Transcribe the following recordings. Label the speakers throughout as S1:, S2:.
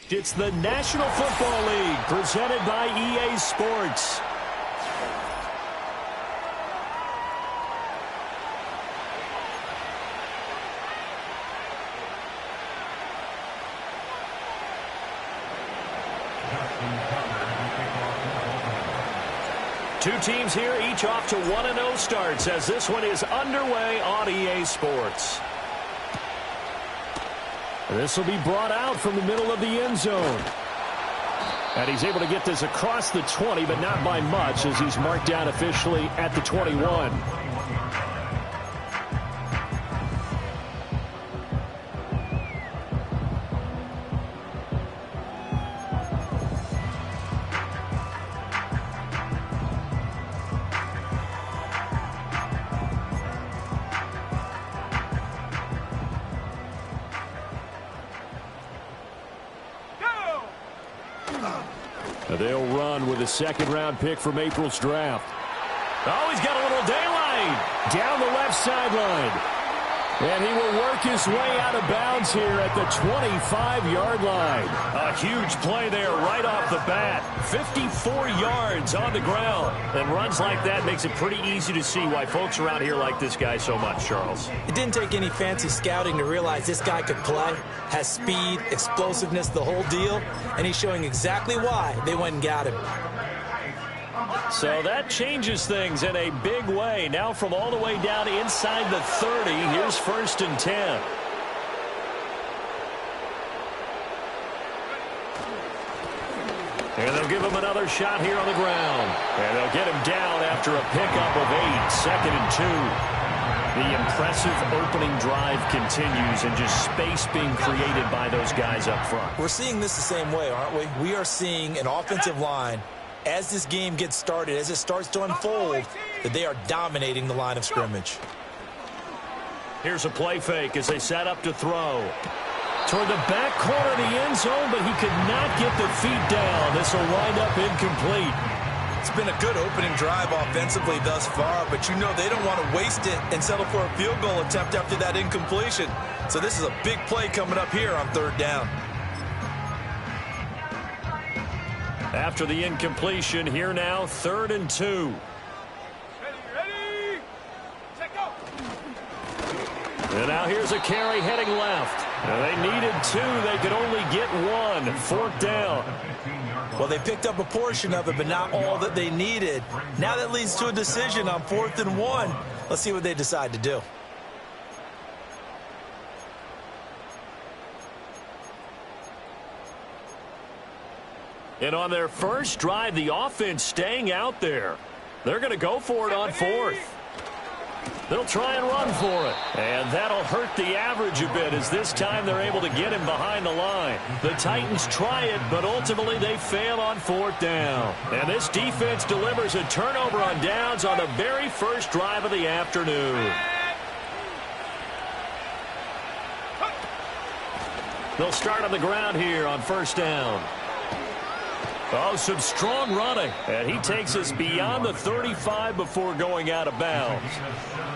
S1: It's the National Football League presented by EA Sports. Two teams here, each off to 1-0 starts as this one is underway on EA Sports. This will be brought out from the middle of the end zone. And he's able to get this across the 20, but not by much as he's marked down officially at the 21. They'll run with a second-round pick from April's draft. Oh, he's got a little daylight down the left sideline. And he will work his way out of bounds here at the 25-yard line. A huge play there right off the bat. 54 yards on the ground. And runs like that makes it pretty easy to see why folks around here like this guy so much, Charles.
S2: It didn't take any fancy scouting to realize this guy could play. Has speed, explosiveness, the whole deal. And he's showing exactly why they went and got him.
S1: So that changes things in a big way. Now from all the way down inside the 30, here's 1st and 10. And they'll give him another shot here on the ground. And they'll get him down after a pickup of 8, 2nd and 2. The impressive opening drive continues and just space being created by those guys up front.
S2: We're seeing this the same way, aren't we? We are seeing an offensive line, as this game gets started, as it starts to unfold, that they are dominating the line of scrimmage.
S1: Here's a play fake as they set up to throw. Toward the back corner of the end zone, but he could not get the feet down. This will wind up incomplete.
S2: It's been a good opening drive offensively thus far, but you know they don't want to waste it and settle for a field goal attempt after that incompletion. So this is a big play coming up here on 3rd down.
S1: After the incompletion, here now, 3rd and 2.
S3: Ready, set, go.
S1: And now here's a carry heading left. And they needed 2. They could only get 1. 4th down.
S2: Well, they picked up a portion of it, but not all that they needed. Now that leads to a decision on 4th and 1. Let's see what they decide to do.
S1: And on their first drive, the offense staying out there. They're going to go for it on 4th. They'll try and run for it. And that'll hurt the average a bit as this time they're able to get him behind the line. The Titans try it, but ultimately they fail on 4th down. And this defense delivers a turnover on downs on the very first drive of the afternoon. They'll start on the ground here on 1st down. Oh, some strong running. And he takes us beyond the 35 before going out of bounds.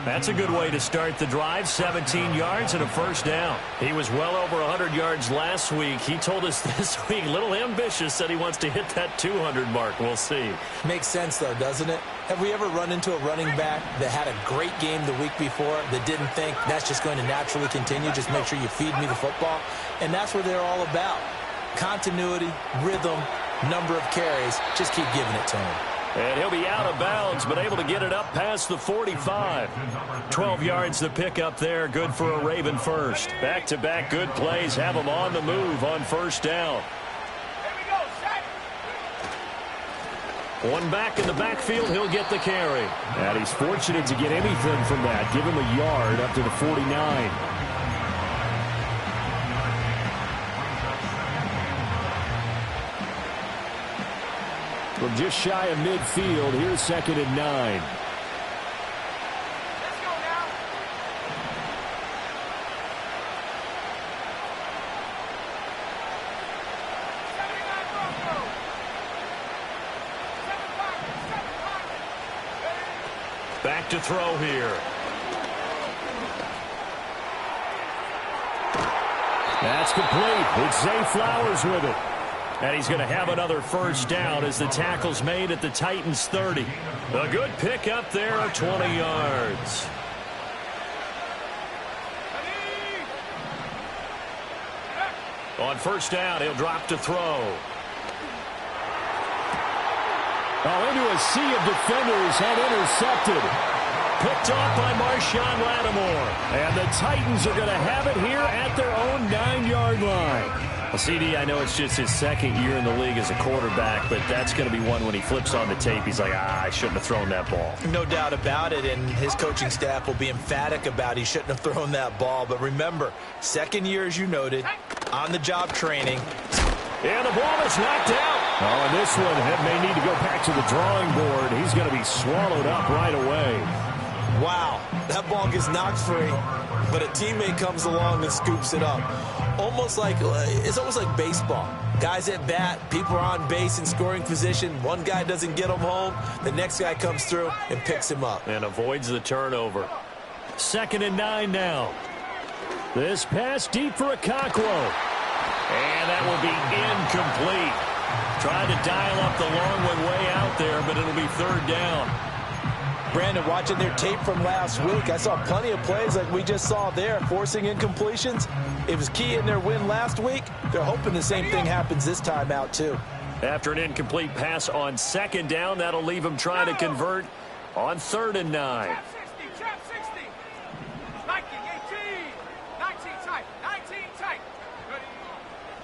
S1: That's a good way to start the drive. 17 yards and a 1st down. He was well over 100 yards last week. He told us this week, a little ambitious, said he wants to hit that 200 mark. We'll see.
S2: Makes sense, though, doesn't it? Have we ever run into a running back that had a great game the week before that didn't think that's just going to naturally continue? Just make sure you feed me the football. And that's what they're all about. Continuity, rhythm, number of carries. Just keep giving it to him.
S1: And he'll be out of bounds, but able to get it up past the 45. 12 yards the pickup there. Good for a Raven first. Back-to-back good plays have him on the move on 1st down. One back in the backfield, he'll get the carry. And he's fortunate to get anything from that. Give him a yard up to the 49. From just shy of midfield, here's 2nd and 9.
S3: Let's go now.
S1: Back to throw here. That's complete. It's Zay Flowers with it. And he's going to have another first down as the tackle's made at the Titans' 30. A good pick up there of 20 yards. On first down, he'll drop to throw. Oh, into a sea of defenders and intercepted. Picked off by Marshawn Lattimore. And the Titans are going to have it here at their own 9-yard line. Well, CD, I know it's just his second year in the league as a quarterback, but that's going to be one when he flips on the tape. He's like, I shouldn't have thrown that ball.
S2: No doubt about it, and his coaching staff will be emphatic about he shouldn't have thrown that ball. But remember, second year, as you noted, on-the-job training.
S1: And the ball is knocked out. Oh, and this one may need to go back to the drawing board. He's going to be swallowed up right away.
S2: Wow, that ball gets knocked free, but a teammate comes along and scoops it up. It's almost like baseball. Guys at bat, people are on base in scoring position. One guy doesn't get him home. The next guy comes through and picks him up.
S1: And avoids the turnover. 2nd and 9 now. This pass deep for Okonkwo. And that will be incomplete. Tried to dial up the long one way out there, but it'll be 3rd down.
S2: Brandon, watching their tape from last week, I saw plenty of plays like we just saw there, forcing incompletions. It was key in their win last week. They're hoping the same thing happens this time out, too.
S1: After an incomplete pass on 2nd down, that'll leave them trying to convert on 3rd and 9.
S3: Trap 60. 19, 18. 19 tight. 19 tight.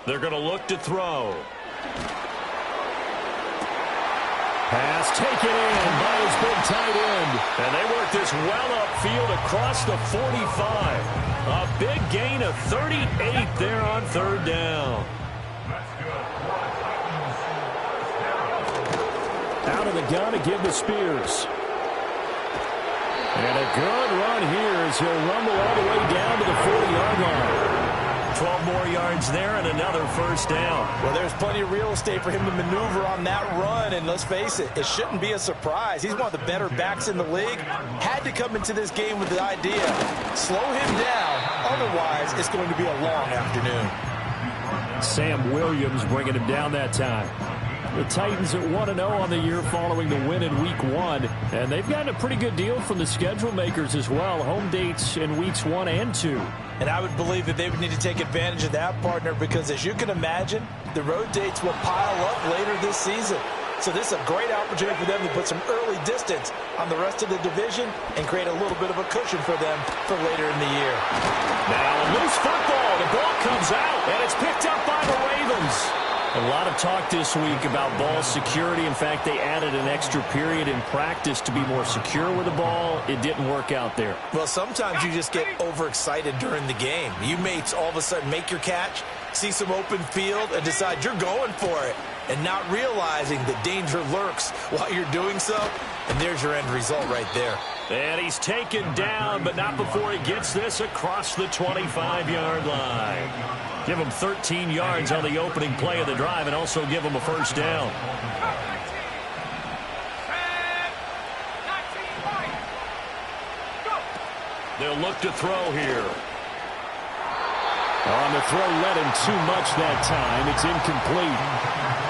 S1: They're going to look to throw. Pass taken in by his big tight end. And they work this well upfield across the 45. A big gain of 38 there on 3rd down. Out of the gun to give to Spears. And a good run here as he'll rumble all the way down to the 40-yard line. 12 more yards there and another first down.
S2: Well, there's plenty of real estate for him to maneuver on that run, and let's face it, it shouldn't be a surprise. He's one of the better backs in the league. Had to come into this game with the idea, slow him down, otherwise it's going to be a long afternoon.
S1: Sam Williams bringing him down that time. The Titans at 1-0 on the year following the win in Week 1. And they've gotten a pretty good deal from the schedule makers as well. Home dates in Weeks 1 and 2.
S2: And I would believe that they would need to take advantage of that, partner, because as you can imagine, the road dates will pile up later this season. So this is a great opportunity for them to put some early distance on the rest of the division and create a little bit of a cushion for them for later in the year.
S1: Now a loose football. The ball comes out, and it's picked up by the Ravens. A lot of talk this week about ball security. In fact, they added an extra period in practice to be more secure with the ball. It didn't work out there.
S2: Well, sometimes you just get overexcited during the game. You mates all of a sudden make your catch, see some open field, and decide you're going for it, and not realizing that danger lurks while you're doing so. And there's your end result right there.
S1: And he's taken down, but not before he gets this across the 25-yard line. Give him 13 yards on the opening play of the drive and also give him a first down. They'll look to throw here. On the throw, led him too much that time. It's incomplete.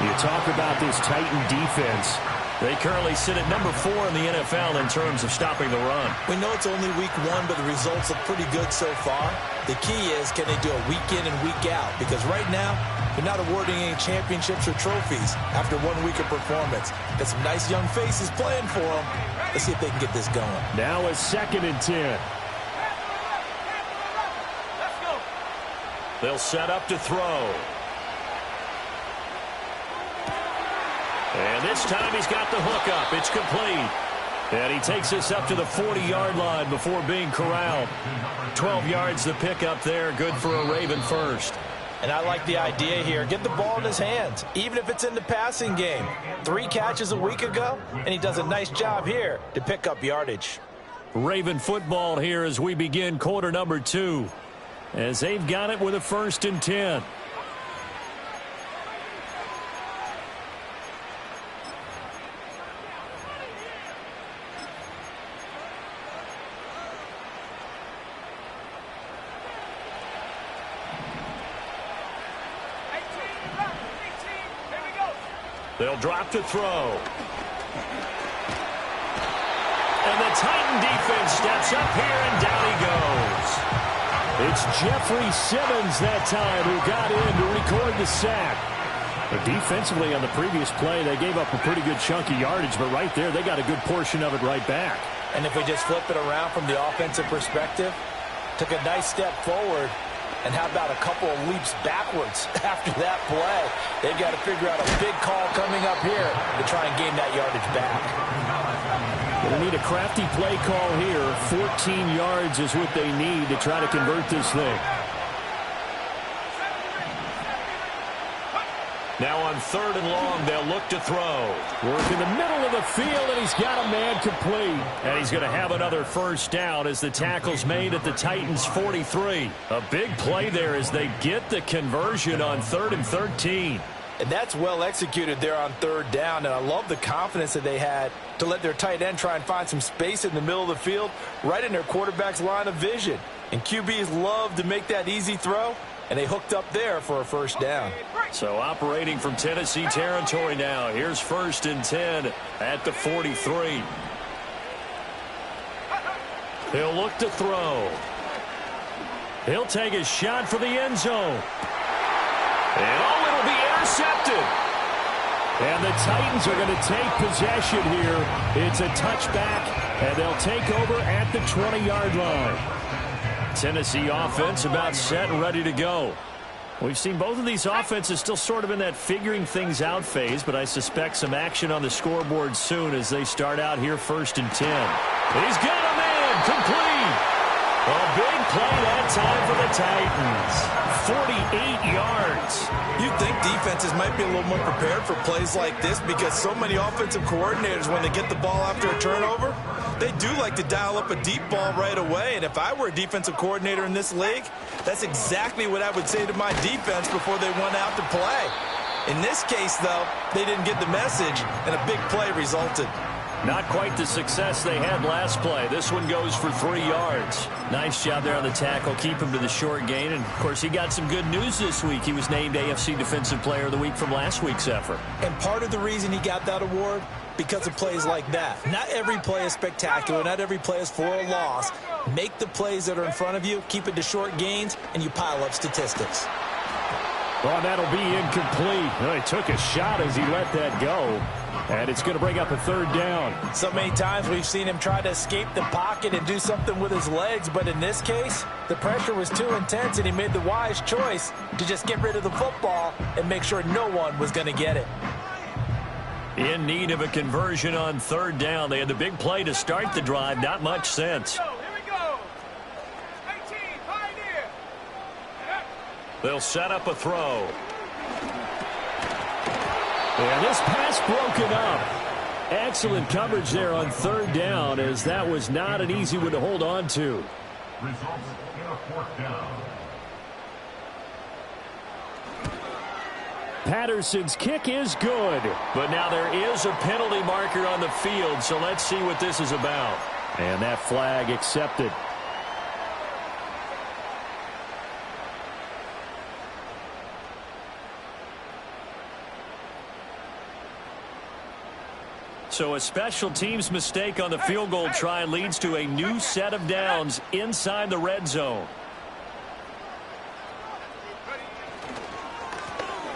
S1: You talk about this Titan defense. They currently sit at number 4 in the NFL in terms of stopping the run.
S2: We know it's only week 1, but the results look pretty good so far. The key is, can they do it week in and week out? Because right now, they're not awarding any championships or trophies after 1 week of performance. Got some nice young faces playing for them. Let's see if they can get this going.
S1: Now a 2nd and 10. They'll set up to throw. And this time he's got the hook up. It's complete. And he takes us up to the 40-yard line before being corralled. 12 yards to pick up there. Good for a Raven first.
S2: And I like the idea here. Get the ball in his hands, even if it's in the passing game. 3 catches a week ago, and he does a nice job here to pick up yardage.
S1: Raven football here as we begin quarter number 2. As they've got it with a 1st and 10. They'll drop to throw. And the Titan defense steps up here, and down he goes. It's Jeffrey Simmons that time who got in to record the sack. But defensively on the previous play, they gave up a pretty good chunk of yardage, but right there, they got a good portion of it right back.
S2: And if we just flip it around from the offensive perspective, took a nice step forward, and how about a couple of leaps backwards after that play? They've got to figure out a big call coming up here to try and gain that yardage back.
S1: Going to need a crafty play call here. 14 yards is what they need to try to convert this thing. Now on 3rd and long, they'll look to throw. Work in the middle of the field, and he's got a man complete. And he's going to have another first down as the tackle's made at the Titans' 43. A big play there as they get the conversion on 3rd and 13.
S2: And that's well executed there on 3rd down, and I love the confidence that they had to let their tight end try and find some space in the middle of the field, right in their quarterback's line of vision. And QBs love to make that easy throw, and they hooked up there for a first down.
S1: So operating from Tennessee territory now. Here's 1st and 10 at the 43. He'll look to throw. He'll take a shot for the end zone. And it'll be intercepted. And the Titans are going to take possession here. It's a touchback, and they'll take over at the 20-yard line. Tennessee offense about set and ready to go. We've seen both of these offenses still sort of in that figuring things out phase, but I suspect some action on the scoreboard soon as they start out here 1st and 10. He's got a man complete. A big play that time for the Titans. 48 yards.
S2: You'd think defenses might be a little more prepared for plays like this because so many offensive coordinators, when they get the ball after a turnover, they do like to dial up a deep ball right away. And if I were a defensive coordinator in this league, that's exactly what I would say to my defense before they went out to play. In this case, though, they didn't get the message, and a big play resulted.
S1: Not quite the success they had last play. This one goes for 3 yards. Nice job there on the tackle. Keep him to the short gain. And, of course, he got some good news this week. He was named AFC Defensive Player of the Week from last week's effort.
S2: And part of the reason he got that award, because of plays like that. Not every play is spectacular. Not every play is for a loss. Make the plays that are in front of you, keep it to short gains, and you pile up statistics.
S1: Well, that'll be incomplete. Well, he took a shot as he let that go. And it's going to bring up a 3rd down.
S2: So many times we've seen him try to escape the pocket and do something with his legs, but in this case, the pressure was too intense, and he made the wise choice to just get rid of the football and make sure no one was going to get it.
S1: In need of a conversion on 3rd down. They had the big play to start the drive. Not much sense.
S3: Here we go. 18, Pioneer.
S1: They'll set up a throw. And this pass broken up. Excellent coverage there on 3rd down, as that was not an easy one to hold on to.
S4: Results in a 4th down.
S1: Patterson's kick is good. But now there is a penalty marker on the field, so let's see what this is about. And that flag accepted. So a special teams mistake on the field goal try leads to a new set of downs inside the red zone.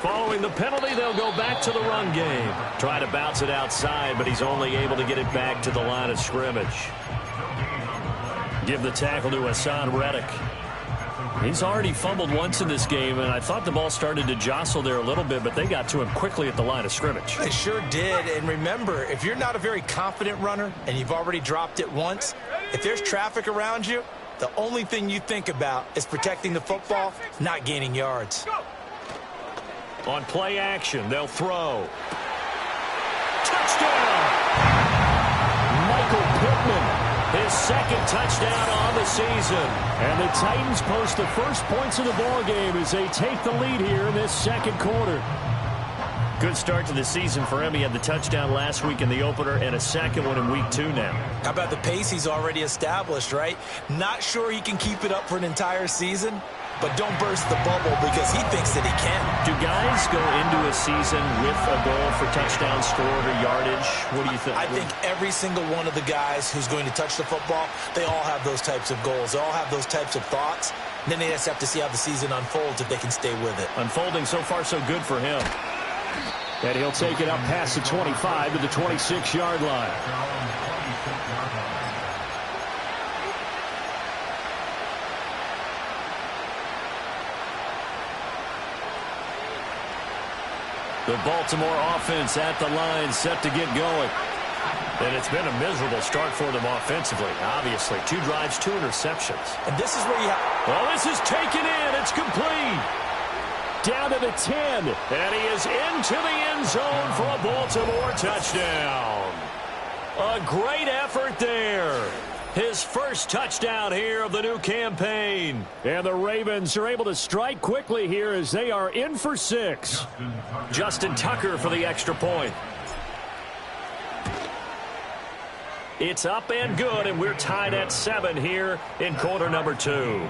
S1: Following the penalty, they'll go back to the run game. Try to bounce it outside, but he's only able to get it back to the line of scrimmage. Give the tackle to Hassan Reddick. He's already fumbled once in this game, and I thought the ball started to jostle there a little bit, but they got to him quickly at the line of scrimmage.
S2: They sure did, and remember, if you're not a very confident runner and you've already dropped it once, if there's traffic around you, the only thing you think about is protecting the football, not gaining yards.
S1: On play action, they'll throw. Touchdown! Michael Pittman. His 2nd touchdown on the season. And the Titans post the first points of the ball game as they take the lead here in this 2nd quarter. Good start to the season for him. He had the touchdown last week in the opener and a 2nd one in week 2 now.
S2: How about the pace he's already established, right? Not sure he can keep it up for an entire season, but don't burst the bubble because he thinks that he can.
S1: Do guys go into a season with a goal for touchdowns scored or yardage? What do you think?
S2: I think every single one of the guys who's going to touch the football, they all have those types of goals. They all have those types of thoughts. And then they just have to see how the season unfolds if they can stay with it.
S1: Unfolding so far so good for him. And he'll take it up past the 25 to the 26-yard line. The Baltimore offense at the line, set to get going. And it's been a miserable start for them offensively. Obviously, 2 drives, 2 interceptions.
S2: And this is where you have...
S1: Well, this is taken in. It's complete. Down to the 10. And he is into the end zone for a Baltimore touchdown. A great effort there. His first touchdown here of the new campaign. And the Ravens are able to strike quickly here as they are in for 6. Justin Tucker for the extra point. It's up and good, and we're tied at 7 here in quarter number 2.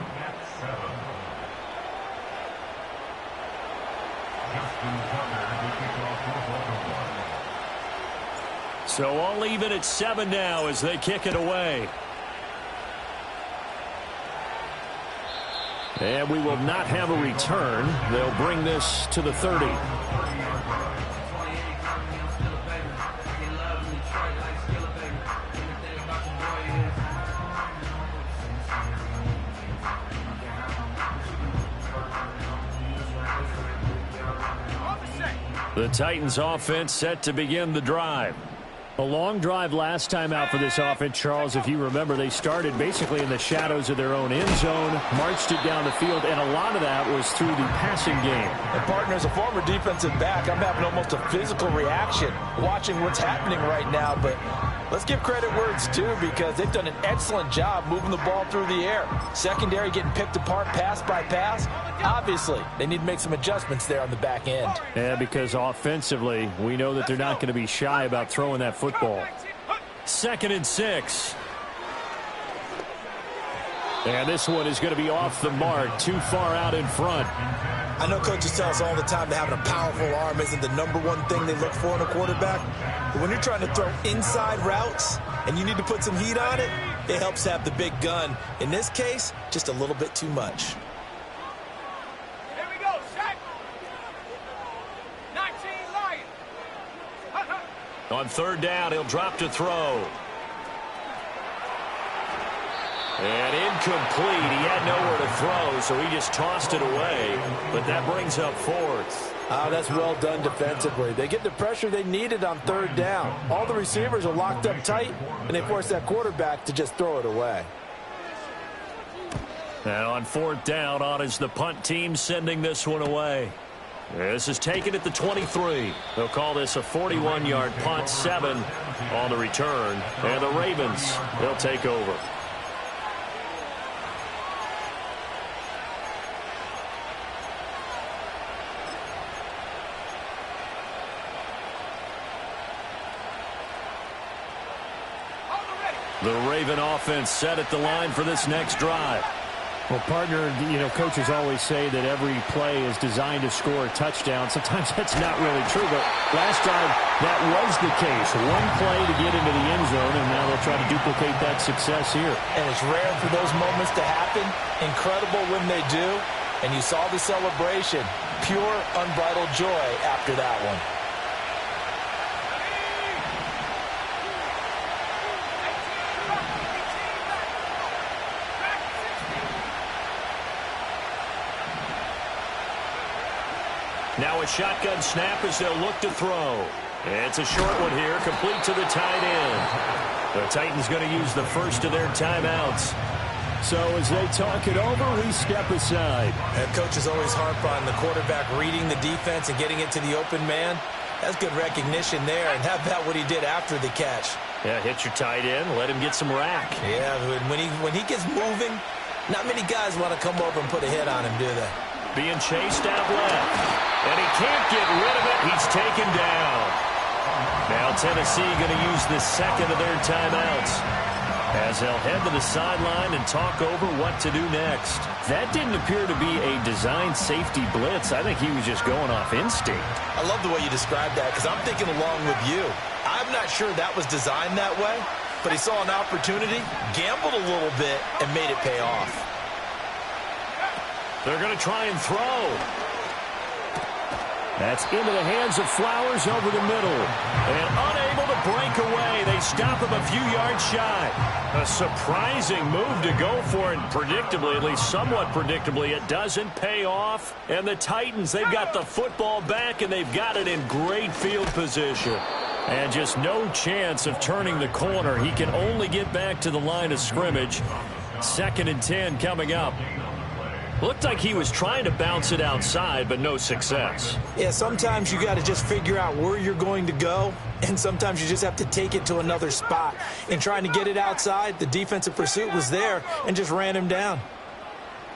S1: So all even at 7 now as they kick it away. And we will not have a return. They'll bring this to the 30. The Titans offense set to begin the drive. A long drive last time out for this offense, Charles. If you remember, they started basically in the shadows of their own end zone, marched it down the field, and a lot of that was through the passing game.
S2: And partner, as a former defensive back, I'm having almost a physical reaction watching what's happening right now. But let's give credit where it's due because they've done an excellent job moving the ball through the air. Secondary getting picked apart pass by pass. Obviously, they need to make some adjustments there on the back end.
S1: Yeah, because offensively, we know that they're not going to be shy about throwing that football. 2nd and 6. And this one is going to be off the mark, too far out in front.
S2: I know coaches tell us all the time that having a powerful arm isn't the #1 thing they look for in a quarterback. But when you're trying to throw inside routes and you need to put some heat on it, it helps to have the big gun. In this case, just a little bit too much.
S3: Here we go, Shaq. 19 Lions.
S1: On 3rd down, he'll drop to throw. And incomplete. He had nowhere to throw, so he just tossed it away. But that brings up 4th.
S2: Oh, that's well done defensively. They get the pressure they needed on 3rd down. All the receivers are locked up tight, and they force that quarterback to just throw it away.
S1: And on 4th down, on is the punt team sending this one away. This is taken at the 23. They'll call this a 41-yard punt, 7 on the return. And the Ravens, they'll take over. The Raven offense set at the line for this next drive. Well, partner, coaches always say that every play is designed to score a touchdown. Sometimes that's not really true, but last drive, that was the case. One play to get into the end zone, and now they'll try to duplicate that success here.
S2: And it's rare for those moments to happen. Incredible when they do. And you saw the celebration. Pure, unbridled joy after that one.
S1: Now a shotgun snap as they'll look to throw. It's a short one here, complete to the tight end. The Titans going to use the first of their timeouts. So as they talk it over, we step aside.
S2: And coaches always harp on the quarterback reading the defense and getting it to the open man. That's good recognition there. And how about what he did after the catch?
S1: Yeah, hit your tight end, let him get some rack.
S2: Yeah, when he gets moving, not many guys want to come over and put a hit on him, do they?
S1: Being chased out left. And he can't get rid of it. He's taken down. Now Tennessee going to use the second of their timeouts. as they'll head to the sideline and talk over what to do next. That didn't appear to be a designed safety blitz. I think he was just going off instinct.
S2: I love the way you described that because I'm thinking along with you. I'm not sure that was designed that way, but he saw an opportunity, gambled a little bit, and made it pay off.
S1: They're going to try and throw. That's into the hands of Flowers over the middle. And unable to break away. They stop him a few yards shy. A surprising move to go for it. Predictably, at least somewhat predictably, it doesn't pay off. And the Titans, they've got the football back, and they've got it in great field position. And just no chance of turning the corner. He can only get back to the line of scrimmage. 2nd and 10 coming up. Looked like he was trying to bounce it outside, but no success.
S2: Yeah, sometimes you got to just figure out where you're going to go, and sometimes you just have to take it to another spot. In trying to get it outside, the defensive pursuit was there and just ran him down.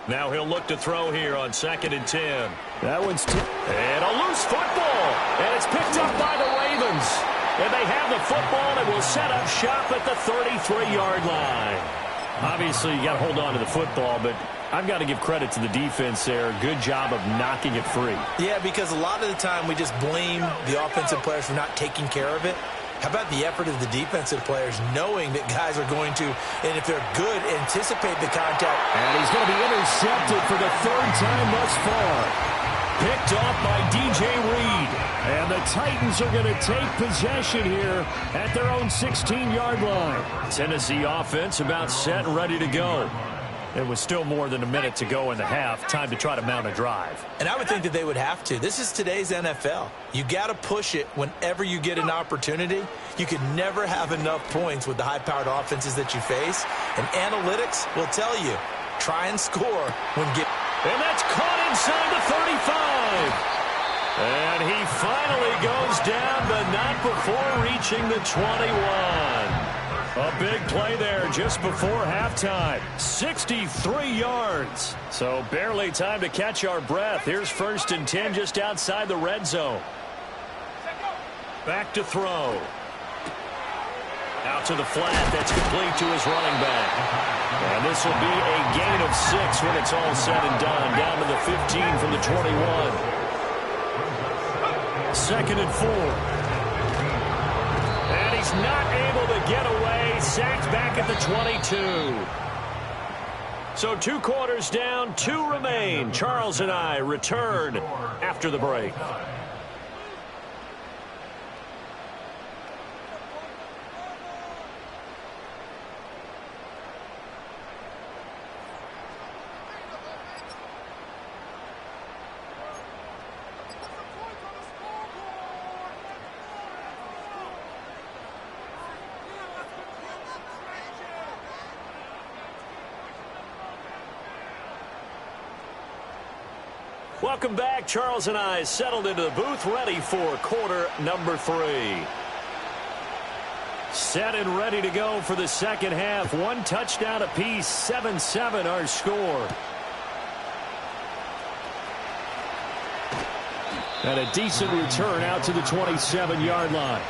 S1: Now he'll look to throw here on 2nd and 10. That one's and a loose football, and it's picked up by the Ravens. And they have the football and will set up shop at the 33-yard line. Obviously, you got to hold on to the football, but I've got to give credit to the defense there. Good job of knocking it free.
S2: Yeah, because a lot of the time we just blame the offensive players for not taking care of it. How about the effort of the defensive players knowing that guys are going to, and if they're good, anticipate the contact.
S1: And he's going to be intercepted for the 3rd time thus far. Picked off by DJ Reed. And the Titans are going to take possession here at their own 16-yard line. Tennessee offense about set and ready to go. It was still more than a minute to go in the half. Time to try to mount a drive.
S2: And I would think that they would have to. This is today's NFL. You got to push it whenever you get an opportunity. You can never have enough points with the high-powered offenses that you face. And analytics will tell you, try and score when get.
S1: And that's caught inside the 35. And he finally goes down, but not before reaching the 21. A big play there just before halftime. 63 yards. So barely time to catch our breath. Here's 1st and 10 just outside the red zone. Back to throw. Out to the flat. That's complete to his running back. And this will be a gain of 6 when it's all said and done. Down to the 15 from the 21. 2nd and 4. And he's not able to get away. Sacked back at the 22. So 2 quarters down, 2 remain. Charles and I return after the break. Welcome back. Charles and I settled into the booth, ready for quarter number 3. Set and ready to go for the second half. 1 touchdown apiece, 7-7 our score. And a decent return out to the 27-yard line.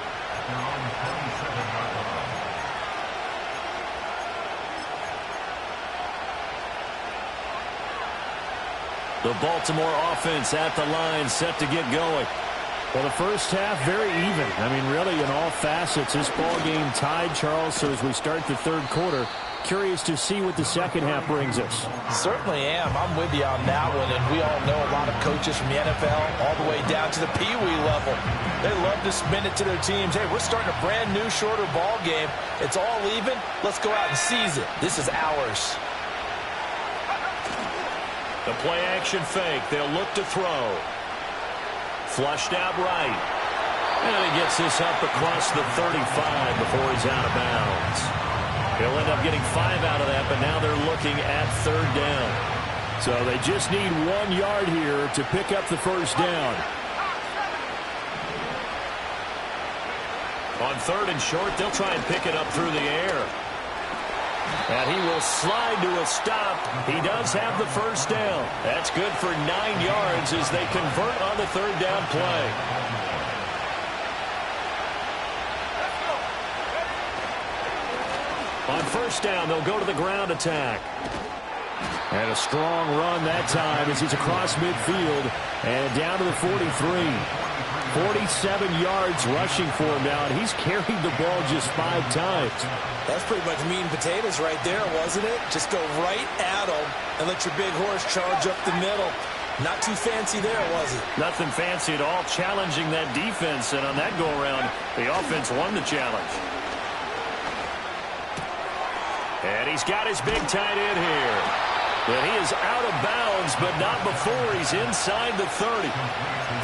S1: The Baltimore offense at the line, set to get going. Well, the first half, very even. I mean, really, in all facets, this ball game tied, Charles. So as we start the 3rd quarter, curious to see what the second half brings us.
S2: Certainly am. I'm with you on that one. And we all know a lot of coaches from the NFL all the way down to the Pee-wee level. They love to spin it to their teams. Hey, we're starting a brand new, shorter ball game. It's all even. Let's go out and seize it. This is ours.
S1: The play-action fake. They'll look to throw. Flushed out right. And he gets this up across the 35 before he's out of bounds. He'll end up getting 5 out of that, but now they're looking at 3rd down. So they just need 1 yard here to pick up the 1st down. On 3rd and short, they'll try and pick it up through the air. And he will slide to a stop. He does have the 1st down. That's good for 9 yards as they convert on the 3rd down play. On first down, they'll go to the ground attack. And a strong run that time as he's across midfield and down to the 43. 47 yards rushing for him now, and he's carried the ball just 5 times.
S2: That's pretty much meat and potatoes right there, wasn't it? Just go right at him and let your big horse charge up the middle. Not too fancy there, was it?
S1: Nothing fancy at all, challenging that defense, and on that go-around, the offense won the challenge. And he's got his big tight end here. But he is out of bounds, but not before he's inside the 30.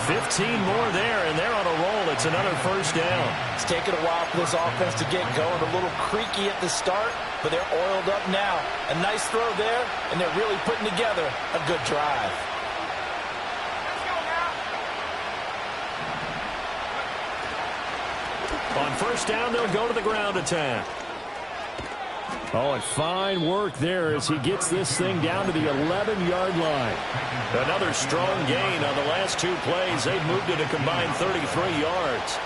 S1: 15 more there, and they're on a roll. It's another first down.
S2: It's taken a while for this offense to get going. A little creaky at the start, but they're oiled up now. A nice throw there, and they're really putting together a good drive.
S1: On first down, they'll go to the ground attack. Oh, and fine work there as he gets this thing down to the 11-yard line. Another strong gain on the last 2 plays. They've moved it a combined 33 yards.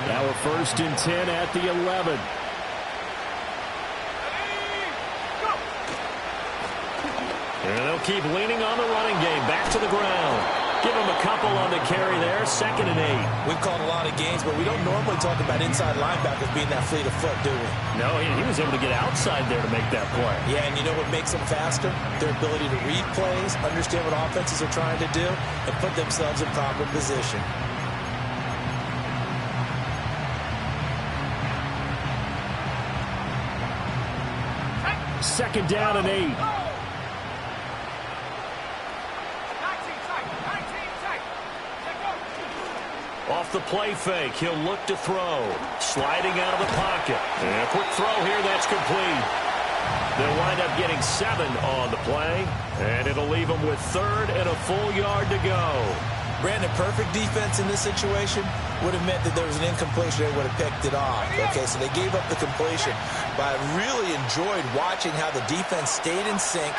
S1: Now a 1st and 10 at the 11. And they'll keep leaning on the running game. Back to the ground. Give him a couple on the carry there. 2nd and 8.
S2: We've called a lot of games, but we don't normally talk about inside linebackers being that fleet of foot, do we?
S1: No, he was able to get outside there to make that play.
S2: Yeah, and you know what makes them faster? Their ability to read plays, understand what offenses are trying to do, and put themselves in proper position.
S1: Second down and 8. Off the play fake, he'll look to throw. Sliding out of the pocket. And a quick throw here, that's complete. They'll wind up getting 7 on the play, and it'll leave them with 3rd and a full yard to go.
S2: Brandon, perfect defense in this situation would have meant that there was an incompletion. They would have picked it off. Okay, so they gave up the completion. But I really enjoyed watching how the defense stayed in sync,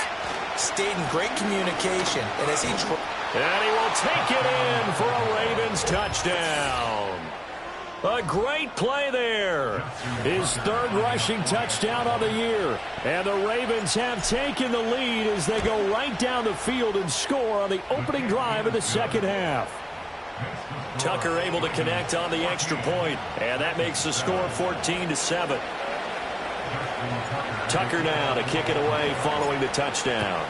S2: stayed in great communication, and as he...
S1: And he will take it in for a Ravens touchdown. A great play there. His 3rd rushing touchdown of the year. And the Ravens have taken the lead as they go right down the field and score on the opening drive of the 2nd half. Tucker able to connect on the extra point, and that makes the score 14-7. Tucker now to kick it away following the touchdown.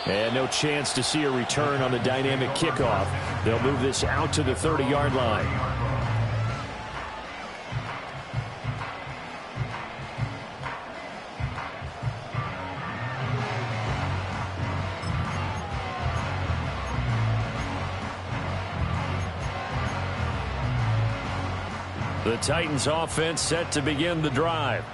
S1: And no chance to see a return on the dynamic kickoff. They'll move this out to the 30-yard line. The Titans offense set to begin the drive.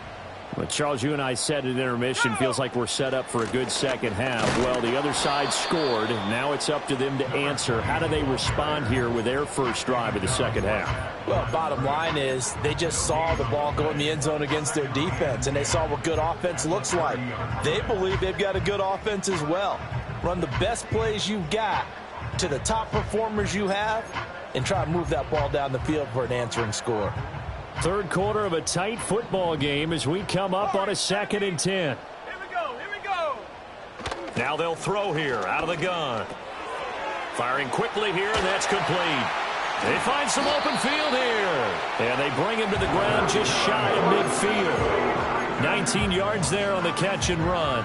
S1: But Charles, you and I said at intermission, feels like we're set up for a good second half. Well, the other side scored. Now it's up to them to answer. How do they respond here with their first drive of the second half?
S2: Well, bottom line is they just saw the ball go in the end zone against their defense, and they saw what good offense looks like. They believe they've got a good offense as well. Run the best plays you've got to the top performers you have and try to move that ball down the field for an answering score.
S1: 3rd quarter of a tight football game as we come up on a 2nd and 10.
S3: Here we go.
S1: Now they'll throw here out of the gun. Firing quickly here, and that's complete. They find some open field here. And they bring him to the ground just shy of midfield. 19 yards there on the catch and run.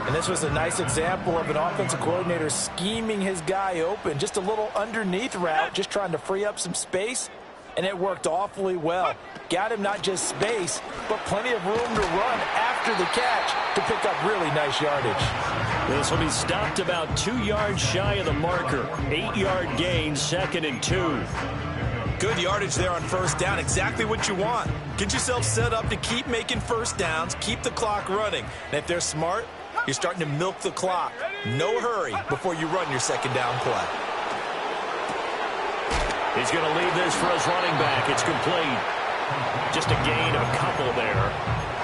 S2: And this was a nice example of an offensive coordinator scheming his guy open. Just a little underneath route, just trying to free up some space. And it worked awfully well. Got him not just space, but plenty of room to run after the catch to pick up really nice yardage.
S1: This will be stopped about 2 yards shy of the marker. 8-yard gain, 2nd and 2.
S2: Good yardage there on first down. Exactly what you want. Get yourself set up to keep making first downs, keep the clock running. And if they're smart, you're starting to milk the clock. No hurry before you run your second down play.
S1: He's going to leave this for his running back. It's complete. Just a gain of a couple there.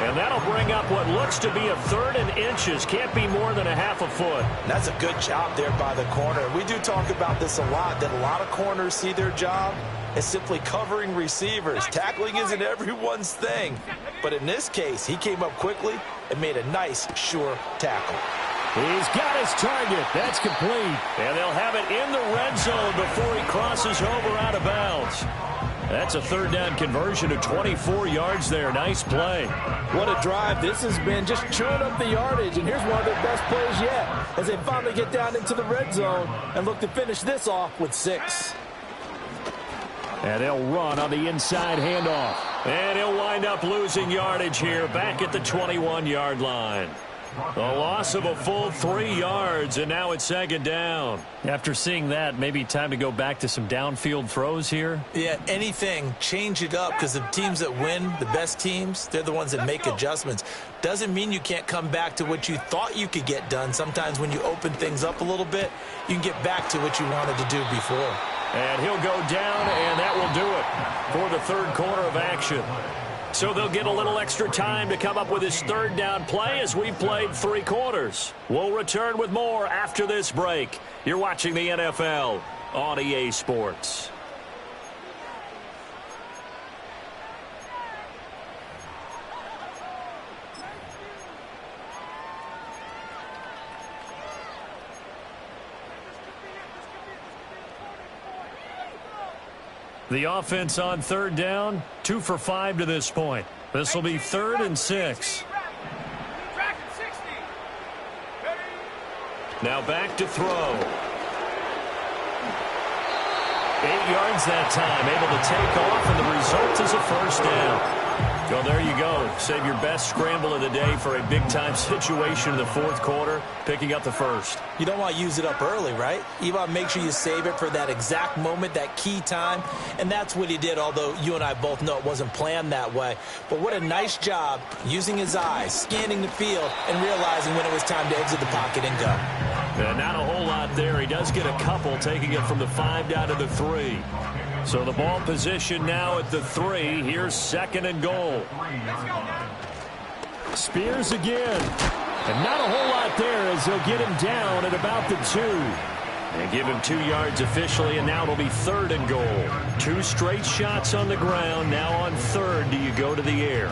S1: And that'll bring up what looks to be a 3rd and inches. Can't be more than a half a foot.
S2: That's a good job there by the corner. We do talk about this a lot, that a lot of corners see their job is simply covering receivers. Tackling isn't everyone's thing. But in this case, he came up quickly and made a nice, sure tackle.
S1: He's got his target. That's complete. And they'll have it in the red zone before he crosses over out of bounds. That's a third down conversion of 24 yards there. Nice play.
S2: What a drive. This has been just chewing up the yardage, and here's one of their best plays yet as they finally get down into the red zone and look to finish this off with 6.
S1: And they'll run on the inside handoff. And he'll wind up losing yardage here back at the 21-yard line. A loss of a full 3 yards, and now it's second down. After seeing that, maybe time to go back to some downfield throws here.
S2: Yeah, anything, change it up, because the teams that win, the best teams, they're the ones that make adjustments. Doesn't mean you can't come back to what you thought you could get done. Sometimes when you open things up a little bit, you can get back to what you wanted to do before.
S1: And he'll go down, and that will do it for the third quarter of action. So they'll get a little extra time to come up with his third down play as we played 3 quarters. We'll return with more after this break. You're watching the NFL on EA Sports. The offense on third down, 2 for 5 to this point. This will be 3rd and 6. Now back to throw. 8 yards that time, able to take off, and the result is a first down. Well, there you go. Save your best scramble of the day for a big-time situation in the fourth quarter, picking up the first.
S2: You don't want to use it up early, right? You want to make sure you save it for that exact moment, that key time, and that's what he did, although you and I both know it wasn't planned that way. But what a nice job using his eyes, scanning the field, and realizing when it was time to exit the pocket and go.
S1: And not a whole lot there. He does get a couple, taking it from the 5 down to the 3. So the ball position now at the 3. Here's 2nd and goal. Spears again. And not a whole lot there as they'll get him down at about the 2. And give him 2 yards officially, and now it'll be 3rd and goal. 2 straight shots on the ground. Now on 3rd, do you go to the air?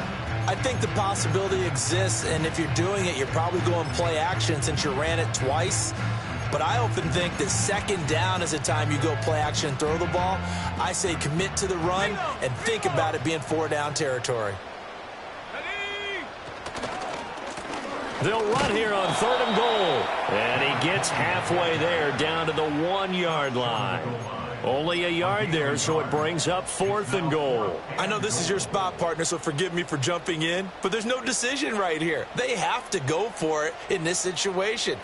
S2: I think the possibility exists, and if you're doing it, you're probably going play action since you ran it twice. But I often think that 2nd down is the time you go play action and throw the ball. I say commit to the run and think about it being 4 down territory.
S1: They'll run here on 3rd and goal. And he gets halfway there down to the 1-yard line. Only a yard there, so it brings up 4th and goal.
S2: I know this is your spot, partner, so forgive me for jumping in, but there's no decision right here. They have to go for it in this situation.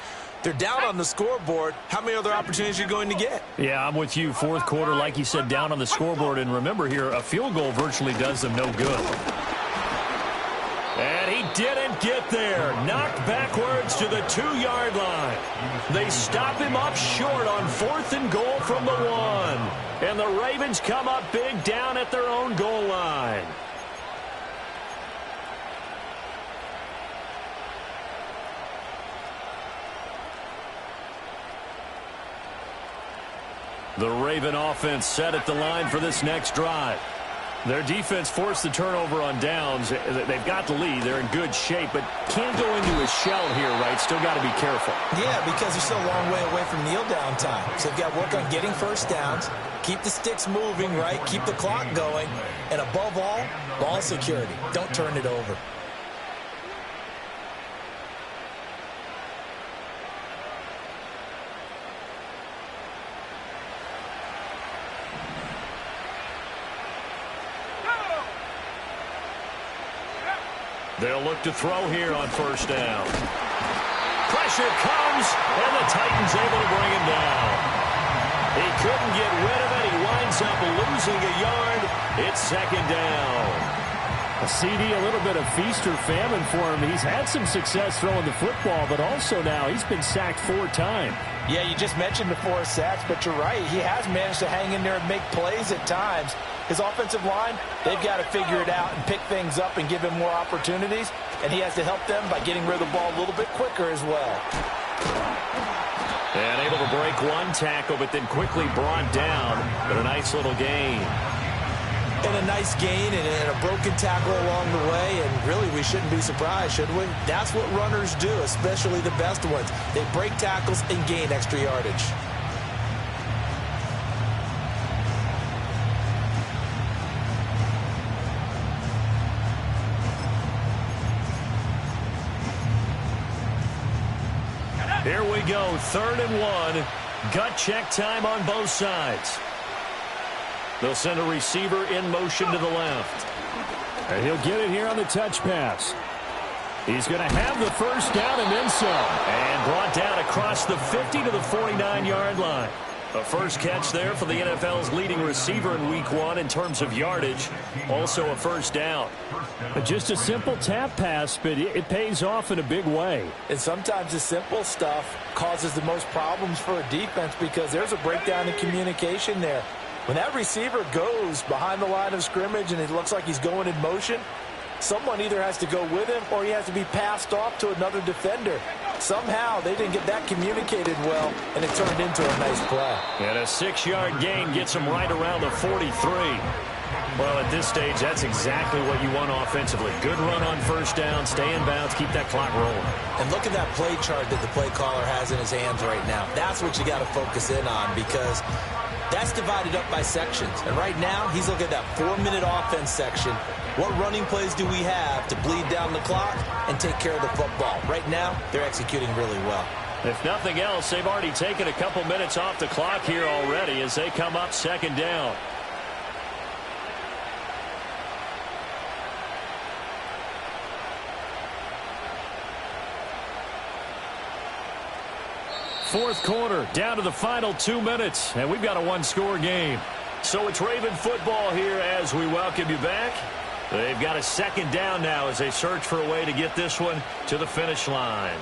S2: They're down on the scoreboard. How many other opportunities are you going to get?
S1: Yeah, I'm with you. Fourth quarter, like you said, down on the scoreboard. And remember here, a field goal virtually does them no good. And he didn't get there. Knocked backwards to the 2-yard line. They stop him up short on 4th and goal from the 1. And the Ravens come up big down at their own goal line. The Raven offense set at the line for this next drive. Their defense forced the turnover on downs. They've got the lead. They're in good shape, but can't go into a shell here, right? Still got to be careful.
S2: Yeah, because they're still a long way away from kneel down time. So they've got to work on getting first downs, keep the sticks moving, right? Keep the clock going. And above all, ball security. Don't turn it over.
S1: They'll look to throw here on 1st down. Pressure comes, and the Titans able to bring him down. He couldn't get rid of it. He winds up losing a yard. It's 2nd down. A CD, a little bit of feast or famine for him. He's had some success throwing the football, but also now he's been sacked 4 times.
S2: Yeah, you just mentioned the 4 sacks, but you're right. He has managed to hang in there and make plays at times. His offensive line, they've got to figure it out and pick things up and give him more opportunities, and he has to help them by getting rid of the ball a little bit quicker as well.
S1: And able to break one tackle, but then quickly brought down. But a nice little gain.
S2: And a nice gain and a broken tackle along the way, and really we shouldn't be surprised, should we? That's what runners do, especially the best ones. They break tackles and gain extra yardage.
S1: Here we go, 3rd and 1. Gut check time on both sides. They'll send a receiver in motion to the left.
S5: And he'll get it here on the touch pass. He's going to have the first down and then some.
S1: And brought down across the 50 to the 49-yard line. A first catch there for the NFL's leading receiver in Week 1 in terms of yardage. Also a first down.
S5: Just a simple tap pass, but it pays off in a big way.
S2: And sometimes the simple stuff causes the most problems for a defense because there's a breakdown in communication there. When that receiver goes behind the line of scrimmage and it looks like he's going in motion, someone either has to go with him or he has to be passed off to another defender. Somehow they didn't get that communicated well, and it turned into a nice play.
S1: And a 6-yard gain gets him right around the 43. Well, at this stage, that's exactly what you want offensively. Good run on first down, stay in bounds, keep that clock rolling.
S2: And look at that play chart that the play caller has in his hands right now. That's what you got to focus in on because that's divided up by sections. And right now, he's looking at that 4-minute offense section. What running plays do we have to bleed down the clock and take care of the football? Right now, they're executing really well.
S1: If nothing else, they've already taken a couple minutes off the clock here already as they come up 2nd down. Fourth quarter, down to the final 2 minutes, and we've got a one-score game. So it's Raven football here as we welcome you back. They've got a 2nd down now as they search for a way to get this one to the finish line.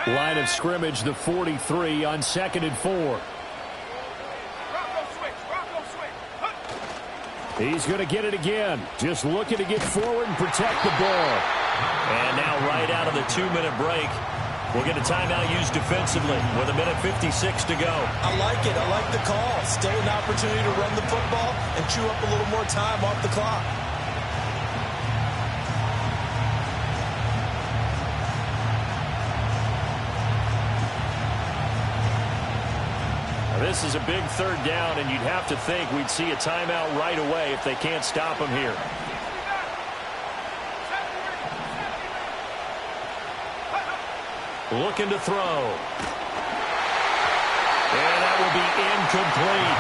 S5: Line of scrimmage, the 43 on 2nd and 4. He's going to get it again. Just looking to get forward and protect the ball.
S1: And now right out of the 2-minute break, we'll get a timeout used defensively with 1:56 to go.
S2: I like it. I like the call. Still an opportunity to run the football and chew up a little more time off the clock.
S1: This is a big 3rd down, and you'd have to think we'd see a timeout right away if they can't stop him here. Looking to throw. And that will be incomplete.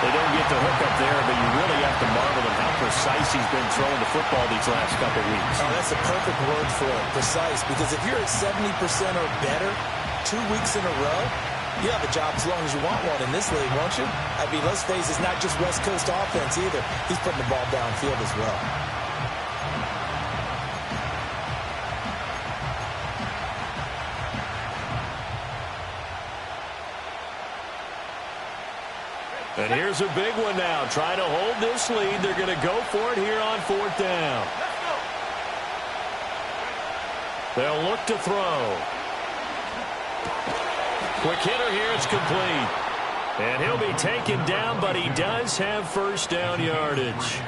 S1: They don't get the hook up there, but you really have to marvel at how precise he's been throwing the football these last couple of weeks.
S2: Oh, that's a perfect word for it, precise, because if you're at 70% or better 2 weeks in a row, you have a job as long as you want one in this league, won't you? I mean, let's face it, it's not just West Coast offense either. He's putting the ball downfield as well.
S1: And here's a big one now. Trying to hold this lead. They're going to go for it here on 4th down. They'll look to throw. Quick hitter here, it's complete. And he'll be taken down, but he does have first down yardage.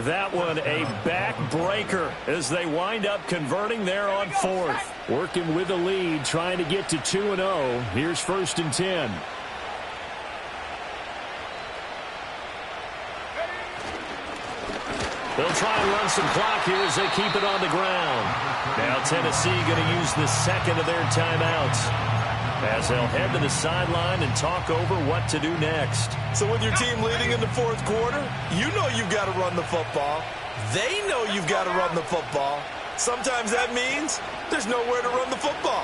S1: That one a backbreaker as they wind up converting there on 4th.
S5: Working with a lead, trying to get to 2-0. Here's 1st and 10.
S1: They'll try and run some clock here as they keep it on the ground. Now Tennessee going to use the 2nd of their timeouts as they'll head to the sideline and talk over what to do next.
S2: So with your team leading in the 4th quarter, you know you've got to run the football. They know you've got to run the football. Sometimes that means there's nowhere to run the football.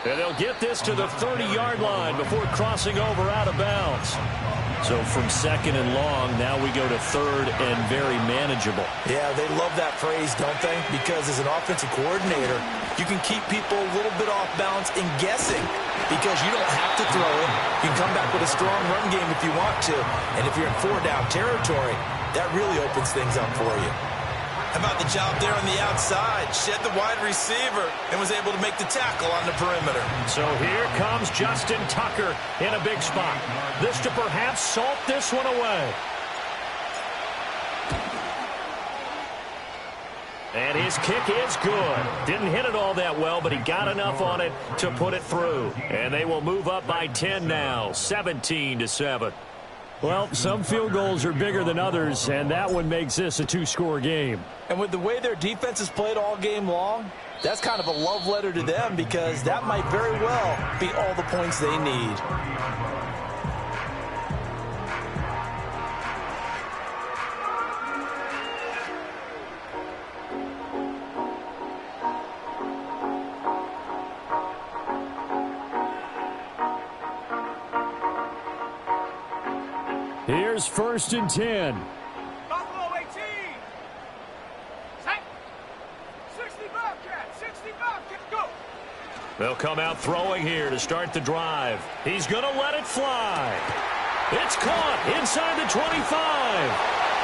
S1: And they'll get this to the 30-yard line before crossing over out of bounds. So from second and long, now we go to third and very manageable.
S2: Yeah, they love that phrase, don't they? Because as an offensive coordinator, you can keep people a little bit off balance and guessing because you don't have to throw it. You can come back with a strong run game if you want to. And if you're in four-down territory, that really opens things up for you. How about the job there on the outside? Shed the wide receiver and was able to make the tackle on the perimeter.
S1: So here comes Justin Tucker in a big spot. This to perhaps salt this one away. And his kick is good. Didn't hit it all that well, but he got enough on it to put it through. And they will move up by 10 now, 17-7.
S5: Well, some field goals are bigger than others, and that one makes this a two-score game.
S2: And with the way their defense has played all game long, that's kind of a love letter to them because that might very well be all the points they need.
S5: Here's 1st and 10.
S3: Buffalo 18. Set. 60 Bobcats. 60 Bobcats. Go.
S1: They'll come out throwing here to start the drive. He's going to let it fly. It's caught inside the 25.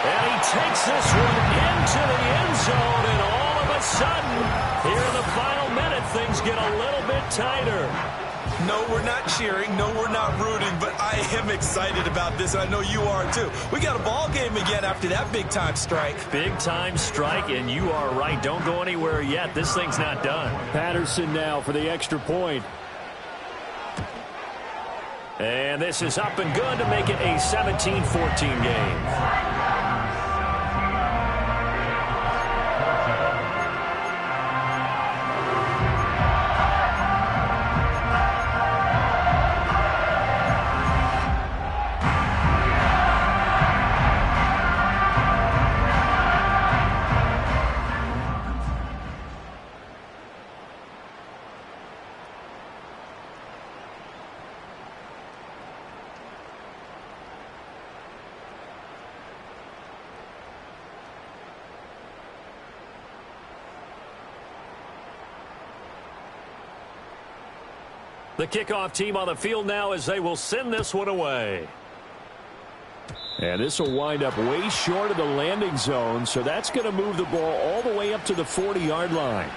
S1: And he takes this one into the end zone. And all of a sudden, here in the final minute, things get a little bit tighter.
S2: No, we're not cheering. No, we're not rooting. But I am excited about this. I know you are, too. We got a ball game again after that big-time strike.
S1: Big-time strike, and you are right. Don't go anywhere yet. This thing's not done.
S5: Patterson now for the extra point.
S1: And this is up and good to make it a 17-14 game. The kickoff team on the field now as they will send this one away.
S5: And this will wind up way short of the landing zone, so that's going to move the ball all the way up to the 40-yard line.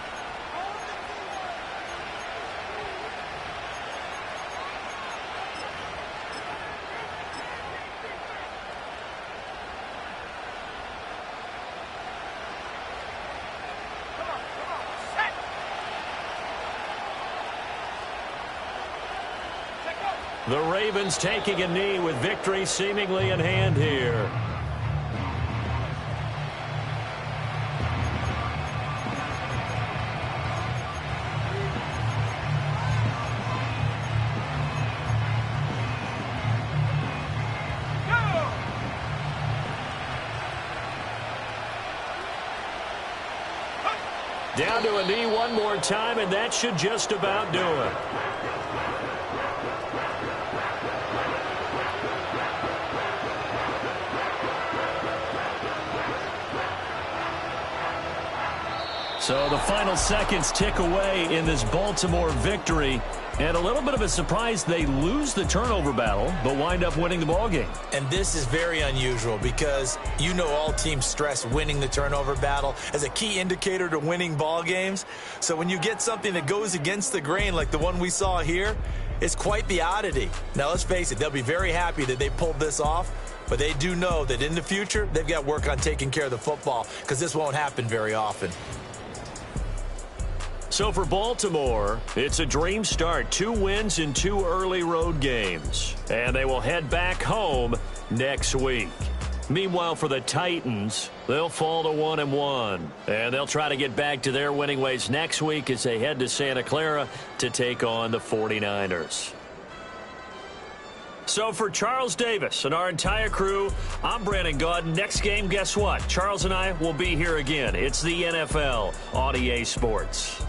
S1: The Ravens taking a knee with victory seemingly in hand here. Down to a knee one more time, and that should just about do it. So the final seconds tick away in this Baltimore victory. And a little bit of a surprise, they lose the turnover battle, but wind up winning the ballgame.
S2: And this is very unusual because you know all teams stress winning the turnover battle as a key indicator to winning ball games. So when you get something that goes against the grain like the one we saw here, it's quite the oddity. Now let's face it, they'll be very happy that they pulled this off, but they do know that in the future, they've got work on taking care of the football because this won't happen very often.
S1: So for Baltimore, it's a dream start. 2 wins in 2 early road games. And they will head back home next week. Meanwhile, for the Titans, they'll fall to 1-1. And they'll try to get back to their winning ways next week as they head to Santa Clara to take on the 49ers. So for Charles Davis and our entire crew, I'm Brandon Gaudin. Next game, guess what? Charles and I will be here again. It's the NFL on EA Sports.